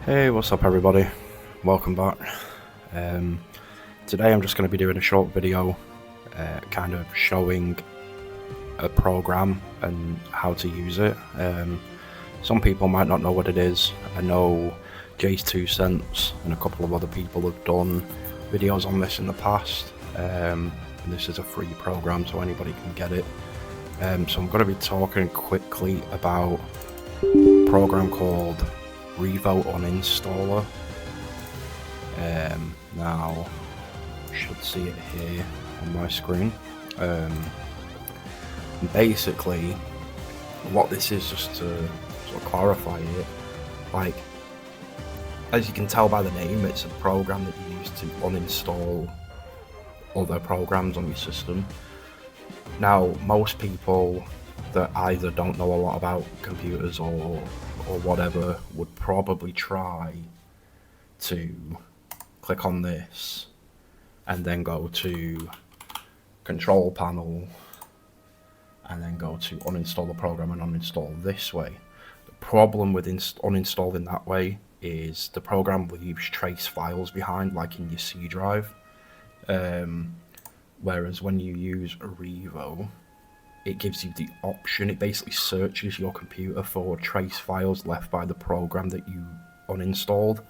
Hey, what's up everybody? Welcome back. Today I'm just going to be doing a short video kind of showing a program and how to use it. Some people might not know what it is. I know Jay's 2 cents and a couple of other people have done videos on this in the past. And this is a free program, so anybody can get it. So I'm going to be talking quickly about a program called Revo Uninstaller. Now you should see it here on my screen. Basically what this is, just to sort of clarify it, like as you can tell by the name, it's a program that you use to uninstall other programs on your system. Now most people that either don't know a lot about computers or whatever would probably try to click on this and then go to control panel and then go to uninstall the program and uninstall this way. The problem with uninstalling that way is the program leaves trace files behind, like in your C drive, whereas when you use Revo, it gives you the option. It basically searches your computer for trace files left by the program that you uninstalled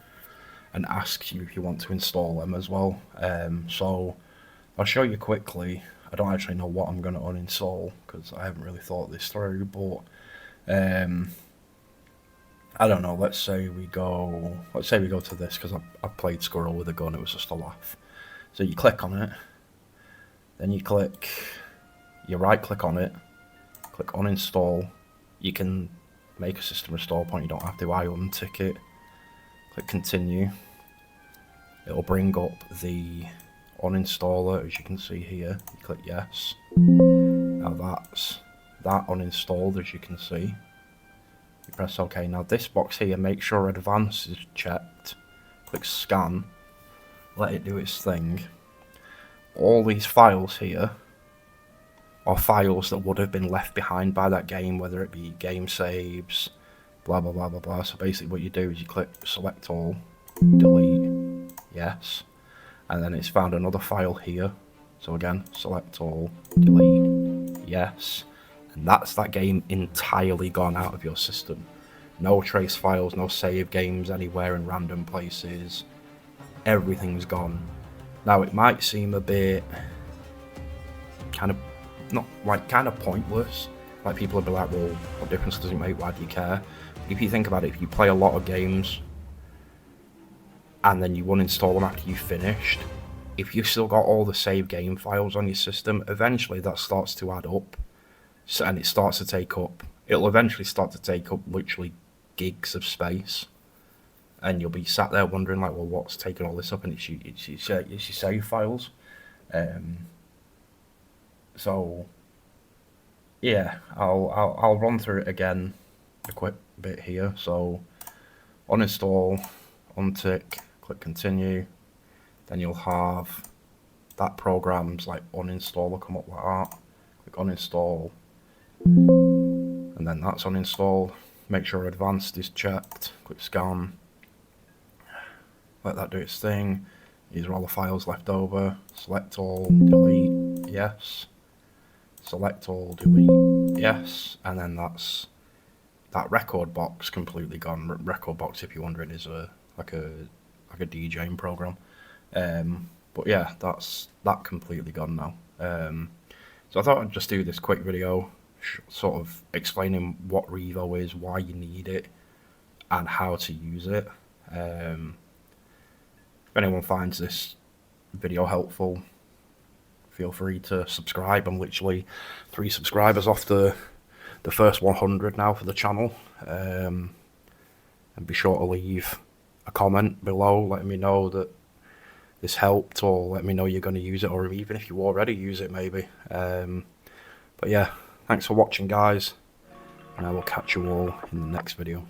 and asks you if you want to install them as well. So I'll show you quickly. I don't actually know what I'm going to uninstall because I haven't really thought this through, but I don't know. Let's say we go to this, because I played Squirrel with a gun. It was just a laugh. So you click on it, then you right click on it, click uninstall. You can make a system restore point, you don't have to. I untick it, click continue. It'll bring up the uninstaller, as you can see here. You click yes. Now that's that uninstalled, as you can see. You press OK. Now this box here, make sure advanced is checked. Click scan, let it do its thing. All these files here are files that would have been left behind by that game, whether it be game saves, blah blah blah blah blah. So basically what you do is you click select all, delete, yes, and then it's found another file here. So again, select all, delete, yes, and that's that game entirely gone out of your system. No trace files, no save games anywhere in random places. Everything's gone. Now it might seem a bit kind of pointless. Like people would be like, well, what difference does it make? Why do you care? But if you think about it, if you play a lot of games and then you uninstall them after you've finished, if you've still got all the save game files on your system, eventually that starts to add up, and it'll eventually start to take up literally gigs of space, and you'll be sat there wondering like, well, what's taking all this up? And it's your save files. So yeah, I'll run through it again a quick bit here. So uninstall, untick, click continue, then you'll have that program's like uninstall will come up like that. Click uninstall, and then that's uninstalled. Make sure advanced is checked, click scan, let that do its thing. These are all the files left over. Select all, delete, yes. Select all, delete, yes, and then that's that record box completely gone. Record box, if you're wondering, is like a DJing program. But yeah, that's that completely gone now. So I thought I'd just do this quick video, sort of explaining what Revo is, why you need it, and how to use it. If anyone finds this video helpful, feel free to subscribe. I'm literally 3 subscribers off the first 100 now for the channel. And be sure to leave a comment below letting me know that this helped, or let me know you're going to use it, or even if you already use it maybe. But yeah, thanks for watching guys, and I will catch you all in the next video.